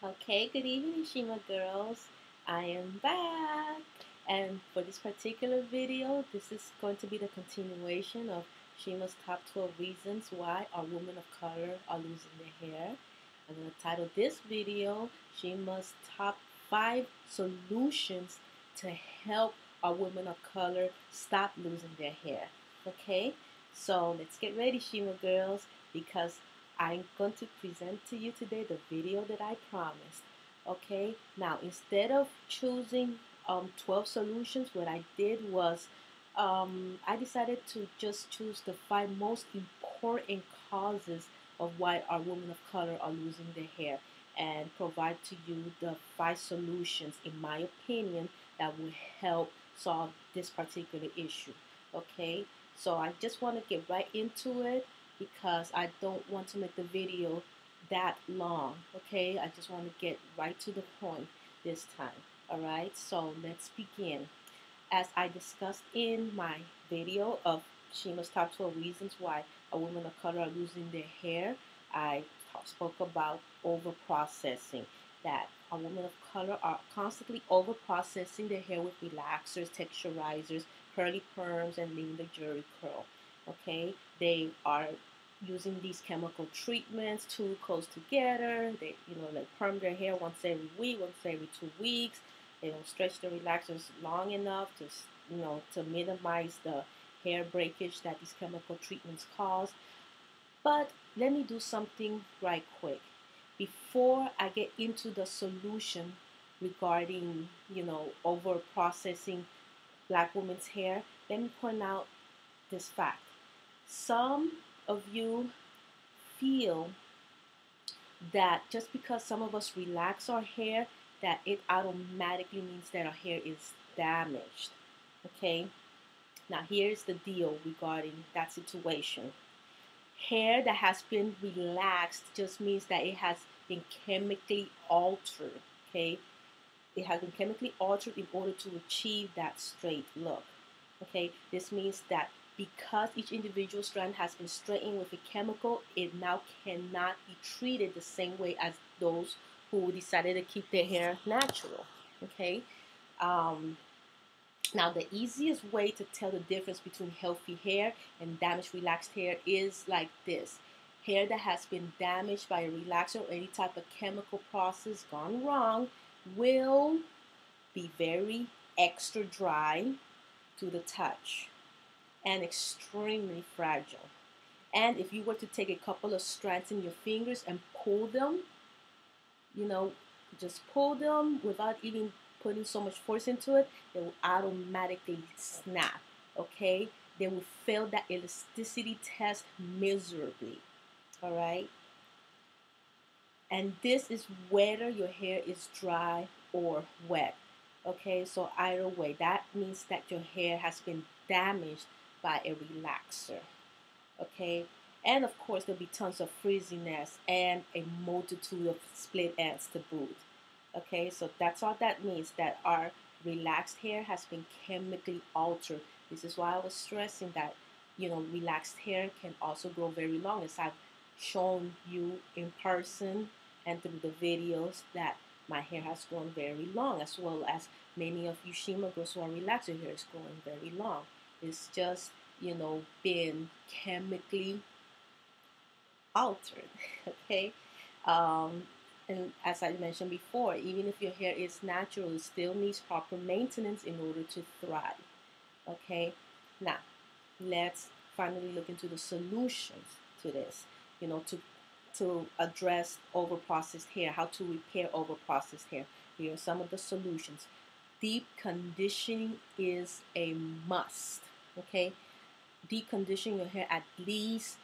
Okay, good evening, Shima girls. I am back. And for this particular video, this is going to be the continuation of Shima's top 12 reasons why our women of color are losing their hair. I'm going to title this video Shima's top 5 solutions to help our women of color stop losing their hair. Okay, so let's get ready, Shima girls, because I'm going to present to you today the video that I promised. Okay, now instead of choosing 12 solutions, what I did was I decided to just choose the 5 most important causes of why our women of color are losing their hair and provide to you the 5 solutions, in my opinion, that will help solve this particular issue. Okay, so I just want to get right into it because I don't want to make the video that long. Okay, I just want to get right to the point this time. All right, so let's begin. As I discussed in my video of Shima's top 12 reasons why a woman of color are losing their hair, I spoke about over processing. That a woman of color are constantly over processing their hair with relaxers, texturizers, curly perms, and leaving the jerry curl. Okay, they are using these chemical treatments too close together. They, like perm their hair once every week, once every 2 weeks. They don't stretch the relaxers long enough to, to minimize the hair breakage that these chemical treatments cause. But let me do something right quick before I get into the solution regarding, over processing black women's hair. Let me point out this fact. Some of you feel that just because some of us relax our hair, that it automatically means that our hair is damaged. Okay? Now, here's the deal regarding that situation. Hair that has been relaxed just means that it has been chemically altered. Okay? It has been chemically altered in order to achieve that straight look. Okay, this means that because each individual strand has been straightened with a chemical, it now cannot be treated the same way as those who decided to keep their hair natural. Okay, um, now the easiest way to tell the difference between healthy hair and damaged relaxed hair is like this. Hair that has been damaged by a relaxer or any type of chemical process gone wrong will be very extra dry to the touch and extremely fragile. And if you were to take a couple of strands in your fingers and pull them, you know, just pull them without even putting so much force into it, they will automatically snap. Okay? They will fail that elasticity test miserably. All right? And this is whether your hair is dry or wet. Okay, so either way, that means that your hair has been damaged by a relaxer. Okay, and of course, there'll be tons of frizziness and a multitude of split ends to boot. Okay, so that's all that means, that our relaxed hair has been chemically altered. This is why I was stressing that, relaxed hair can also grow very long, as I've shown you in person and through the videos, that my hair has grown very long, as well as many of you Shima girls who are relaxed, your hair is growing very long. It's just, been chemically altered. Okay, um, and as I mentioned before, even if your hair is natural, it still needs proper maintenance in order to thrive. Okay, now let's finally look into the solutions to this. To address overprocessed hair, how to repair overprocessed hair. Here are some of the solutions. Deep conditioning is a must. Okay, deep condition your hair at least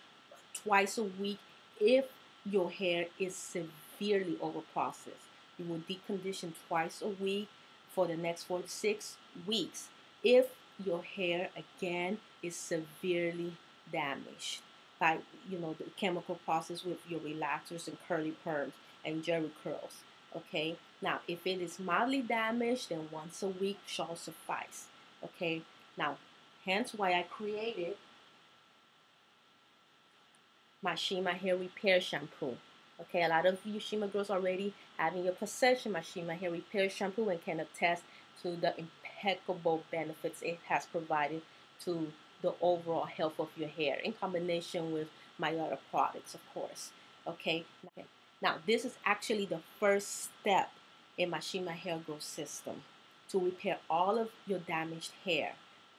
twice a week if your hair is severely overprocessed. You will deep condition twice a week for the next 4 to 6 weeks if your hair again is severely damaged by the chemical process with your relaxers and curly perms and jerry curls. Okay, now if it is mildly damaged, then once a week shall suffice. Okay, now hence why I created my Shima hair repair shampoo. Okay, a lot of you Shima girls already having your possession my Shima hair repair shampoo and can attest to the impeccable benefits it has provided to the overall health of your hair in combination with my other products, of course. Okay, now this is actually the first step in my Shima hair growth system to repair all of your damaged hair,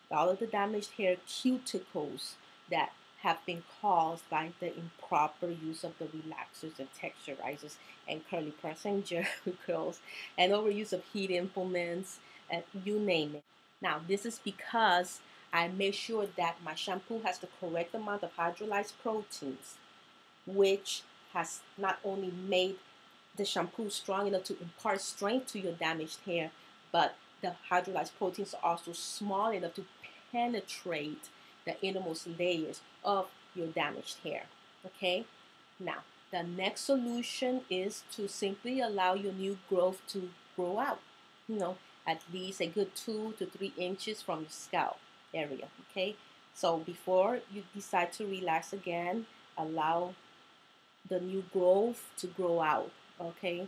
all of the damaged hair cuticles that have been caused by the improper use of the relaxers and texturizers and curly pressing gel curls and overuse of heat implements and you name it. Now this is because I make sure that my shampoo has the correct amount of hydrolyzed proteins, which has not only made the shampoo strong enough to impart strength to your damaged hair, but the hydrolyzed proteins are also small enough to penetrate the innermost layers of your damaged hair. Okay, now the next solution is to simply allow your new growth to grow out, you know, at least a good 2 to 3 inches from your scalp area. Okay, so before you decide to relax again, allow the new growth to grow out. Okay,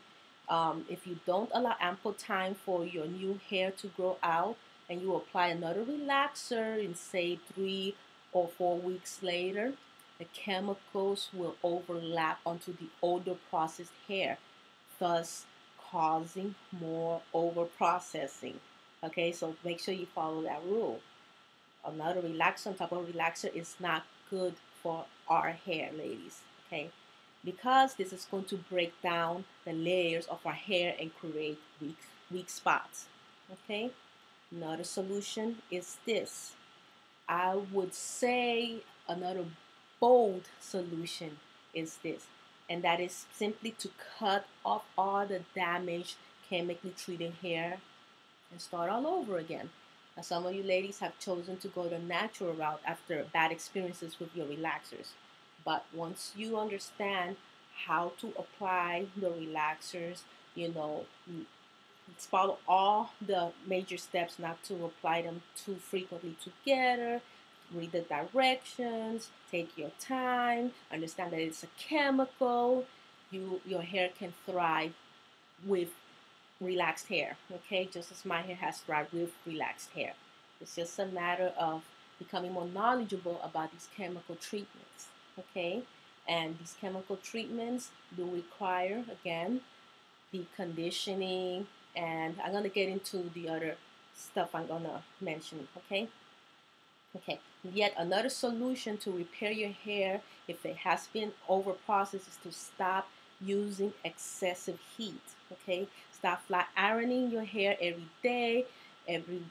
if you don't allow ample time for your new hair to grow out and you apply another relaxer in say 3 or 4 weeks later, the chemicals will overlap onto the older processed hair, thus causing more over processing. Okay, so make sure you follow that rule. Another relaxer on top of relaxer is not good for our hair, ladies. Okay, because this is going to break down the layers of our hair and create weak spots. Okay, another solution is this. I would say another bold solution is this, and that is simply to cut off all the damaged chemically treated hair and start all over again. Now, some of you ladies have chosen to go the natural route after bad experiences with your relaxers. But once you understand how to apply the relaxers, you know, follow all the major steps not to apply them too frequently together. Read the directions, take your time, understand that it's a chemical. Your hair can thrive with relaxed hair, okay? Just as my hair has thrived with relaxed hair. It's just a matter of becoming more knowledgeable about these chemical treatments, okay? And these chemical treatments do require, again, the conditioning, and I'm gonna get into the other stuff I'm gonna mention, okay? Okay, yet another solution to repair your hair if it has been over processed is to stop using excessive heat. Okay, stop flat ironing your hair every day, every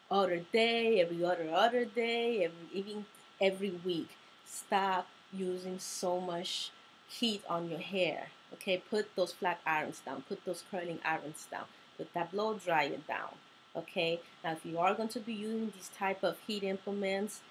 other day, every other day, even every week. Stop using so much heat on your hair. Okay, put those flat irons down, put those curling irons down, put that blow dryer down. Okay, now if you are going to be using these type of heat implements,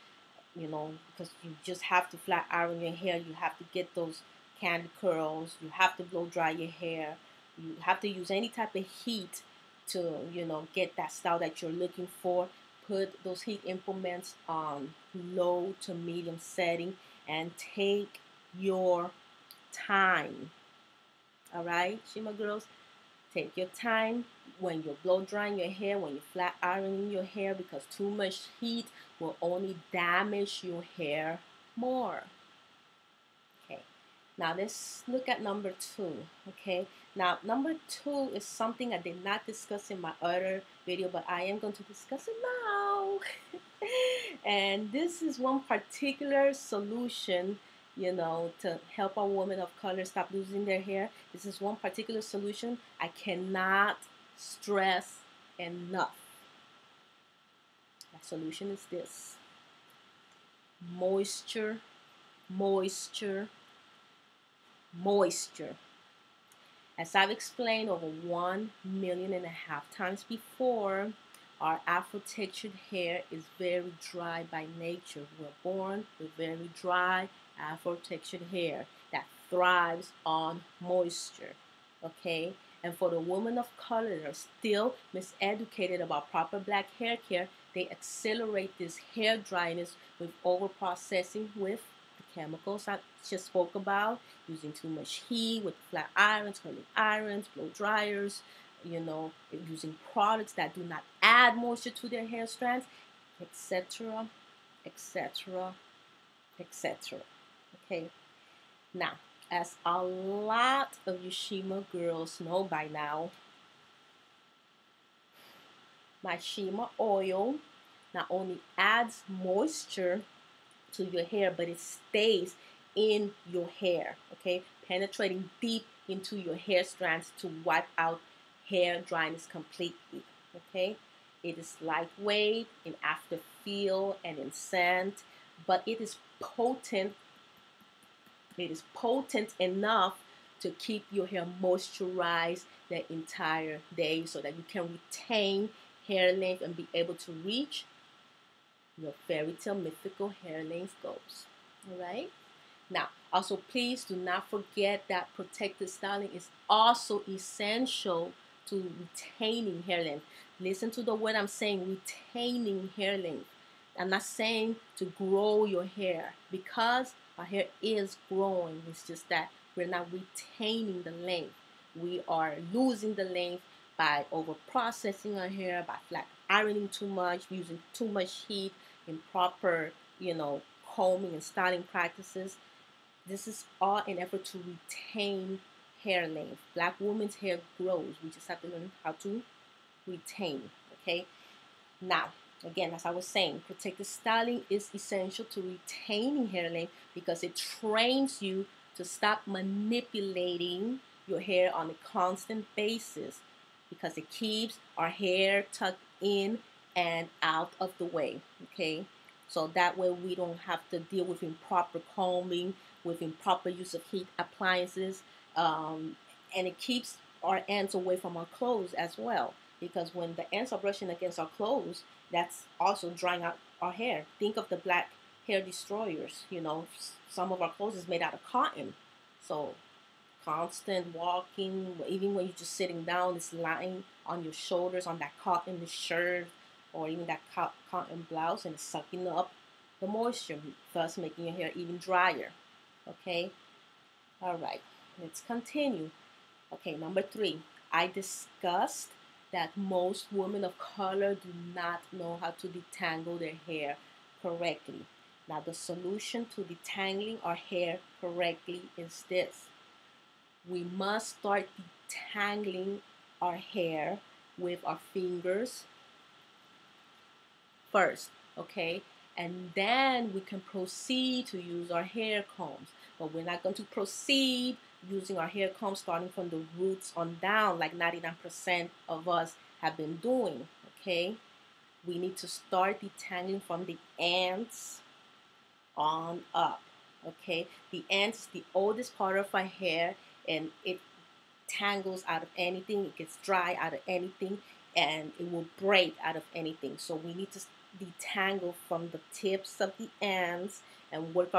you know, because you just have to flat iron your hair, you have to get those candy curls, you have to blow dry your hair, you have to use any type of heat to, you know, get that style that you're looking for. Put those heat implements on low to medium setting and take your time. All right, Shima girls, take your time when you're blow drying your hair, when you're flat ironing your hair, because too much heat will only damage your hair more. Okay, now let's look at number two. Okay, now number two is something I did not discuss in my other video, but I am going to discuss it now. And this is one particular solution, you know, to help a woman of color stop losing their hair. This is one particular solution I cannot stress enough. That solution is this: moisture, moisture, moisture. As I've explained over 1.5 million times before, our Afro-textured hair is very dry by nature. We're born with very dry Afro-textured hair that thrives on moisture, okay? And for the women of color that are still miseducated about proper black hair care, they accelerate this hair dryness with over-processing with the chemicals I just spoke about, using too much heat with flat irons, curling irons, blow dryers, using products that do not add moisture to their hair strands, etc., etc., etc. Okay, now, as a lot of you Shima girls know by now, my Shima oil not only adds moisture to your hair, but it stays in your hair, okay? Penetrating deep into your hair strands to wipe out hair dryness completely, okay? It is lightweight in after feel and in scent, but it is potent. It is potent enough to keep your hair moisturized the entire day so that you can retain hair length and be able to reach your fairy tale mythical hair length goals. All right. Now, also please do not forget that protective styling is also essential to retaining hair length. Listen to the word I'm saying, retaining hair length. I'm not saying to grow your hair, because our hair is growing. It's just that we're not retaining the length. We are losing the length by over processing our hair, by flat ironing too much, using too much heat, improper, combing and styling practices. This is all an effort to retain hair length. Black women's hair grows. We just have to learn how to retain. Okay. Now, again, as I was saying, protective styling is essential to retaining hair length because it trains you to stop manipulating your hair on a constant basis, because it keeps our hair tucked in and out of the way. Okay. So that way we don't have to deal with improper combing, with improper use of heat appliances, and it keeps our ends away from our clothes as well. Because when the ends are brushing against our clothes, that's also drying out our hair. Think of the black hair destroyers. Some of our clothes is made out of cotton, so constant walking, even when you're just sitting down, it's lying on your shoulders on that cotton shirt or even that cotton blouse, and it's sucking up the moisture, thus making your hair even drier. Okay, all right, let's continue. Okay, number 3, I discussed that most women of color do not know how to detangle their hair correctly. Now, the solution to detangling our hair correctly is this. We must start detangling our hair with our fingers first, okay? And then we can proceed to use our hair combs. But we're not going to proceed using our hair combs starting from the roots on down like 99% of us have been doing, okay? We need to start detangling from the ends on up, okay? The ends is the oldest part of our hair, and it tangles out of anything. It gets dry out of anything, and it will braid out of anything. So we need to detangle from the tips of the ends and work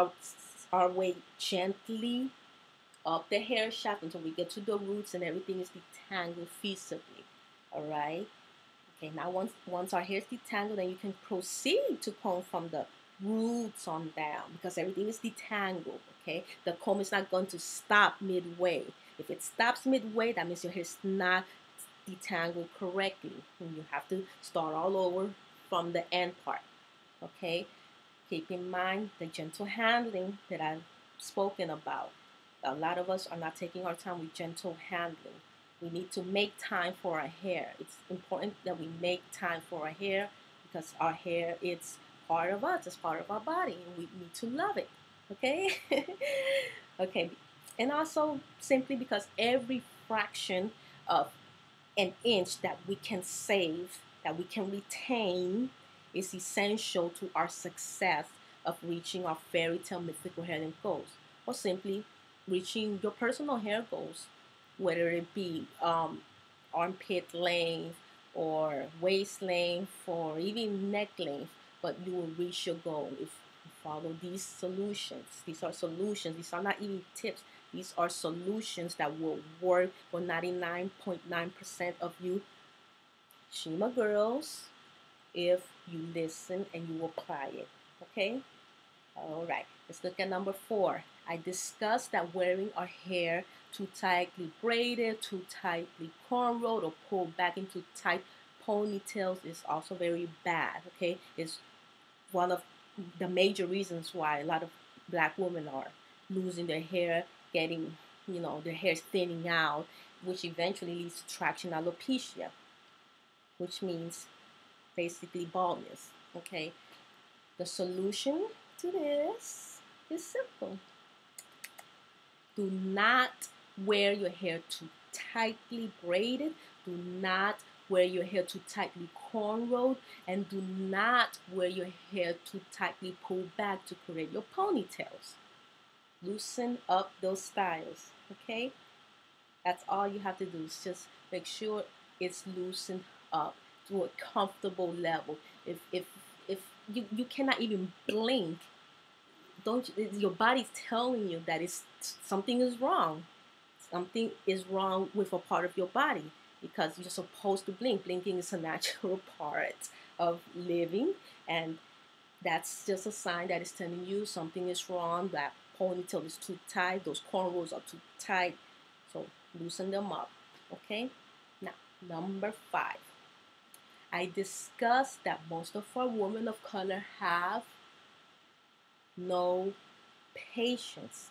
our way gently up the hair shaft until we get to the roots and everything is detangled feasibly. All right. Okay. Now once our hair is detangled, then you can proceed to comb from the roots on down, because everything is detangled. Okay. The comb is not going to stop midway. If it stops midway, that means your hair is not detangled correctly, and you have to start all over from the end part. Okay. Keep in mind the gentle handling that I've spoken about. A lot of us are not taking our time with gentle handling. We need to make time for our hair. It's important that we make time for our hair, because our hair is part of us, it's part of our body, and we need to love it. Okay? Okay. And also simply because every fraction of an inch that we can save, that we can retain, is essential to our success of reaching our fairy tale mythical hair length goals, or simply reaching your personal hair goals, whether it be armpit length or waist length or even neck length. But you will reach your goal if you follow these solutions. These are solutions. These are not even tips. These are solutions that will work for 99.9% of you Shima girls if you listen and you apply it. Okay? All right. Let's look at number 4. I discussed that wearing our hair too tightly braided, too tightly cornrowed, or pulled back into tight ponytails is also very bad. Okay, it's one of the major reasons why a lot of black women are losing their hair, getting, their hair thinning out, which eventually leads to traction alopecia, which means basically baldness. Okay, the solution to this is simple. Do not wear your hair too tightly braided. Do not wear your hair too tightly cornrowed, and do not wear your hair too tightly pulled back to create your ponytails. Loosen up those styles, okay? That's all you have to do is just make sure it's loosened up to a comfortable level. If you cannot even blink, don't your body's telling you that something is wrong. Something is wrong with a part of your body because you're supposed to blink. Blinking is a natural part of living, and that's just a sign that it's telling you something is wrong. That ponytail is too tight. Those cornrows are too tight. So loosen them up. Okay. Now, number 5. I discussed that most of our women of color have no patience.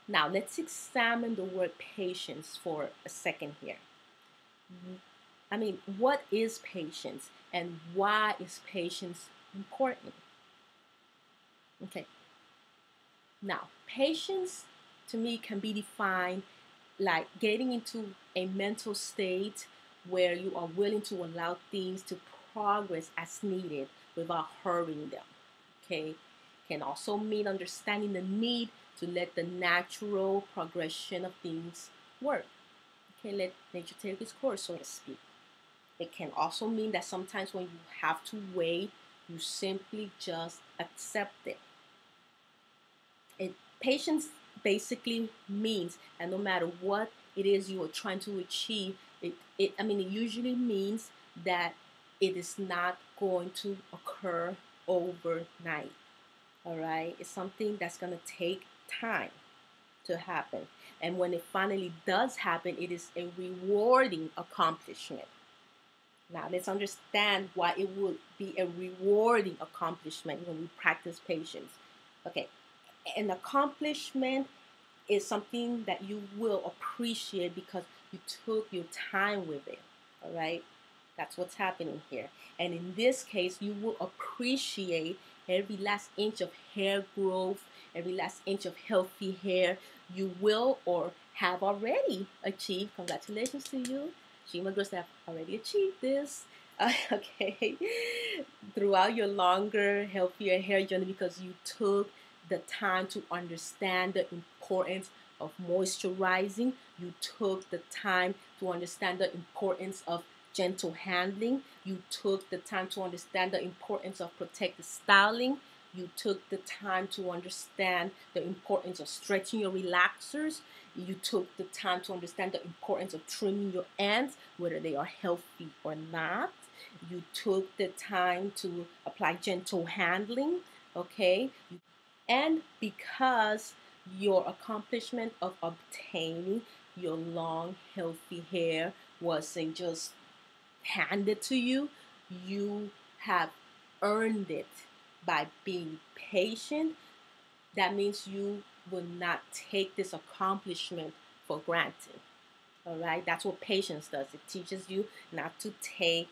Now, let's examine the word patience for a second here. I mean, what is patience and why is patience important? Okay. Now, patience to me can be defined like getting into a mental state where you are willing to allow things to progress as needed without hurrying them. Okay. Can also mean understanding the need to let the natural progression of things work. Okay, let nature take its course, so to speak. It can also mean that sometimes when you have to wait, you simply just accept it. Patience basically means that no matter what it is you are trying to achieve, it usually means that it is not going to occur overnight. All right, it's something that's going to take time to happen. And when it finally does happen, it is a rewarding accomplishment. Now, let's understand why it would be a rewarding accomplishment when we practice patience. Okay, an accomplishment is something that you will appreciate because you took your time with it. All right, that's what's happening here. And in this case, you will appreciate every last inch of hair growth, every last inch of healthy hair you will or have already achieved. Congratulations to you. Shima girls have already achieved this. Okay. Throughout your longer, healthier hair journey because you took the time to understand the importance of moisturizing. You took the time to understand the importance of gentle handling. You took the time to understand the importance of protective styling. You took the time to understand the importance of stretching your relaxers. You took the time to understand the importance of trimming your ends, whether they are healthy or not. You took the time to apply gentle handling, okay? And because your accomplishment of obtaining your long, healthy hair wasn't just handed to you, you have earned it by being patient. That means you will not take this accomplishment for granted. All right, that's what patience does. It teaches you not to take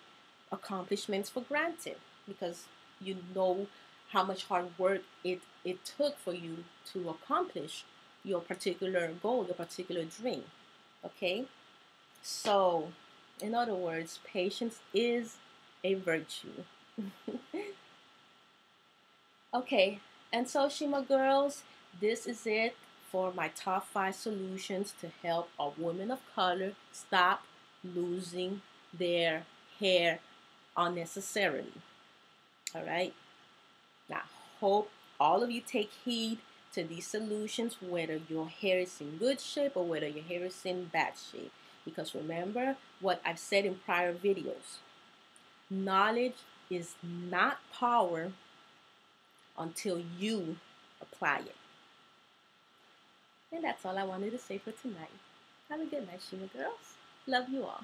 accomplishments for granted because you know how much hard work it took for you to accomplish your particular goal, your particular dream. Okay, so in other words, patience is a virtue. Okay, and so Shima girls, this is it for my top 5 solutions to help a woman of color stop losing their hair unnecessarily. All right, now hope all of you take heed to these solutions, whether your hair is in good shape or whether your hair is in bad shape. Because remember what I've said in prior videos, knowledge is not power, until you apply it. And that's all I wanted to say for tonight. Have a good night, Shima girls. Love you all.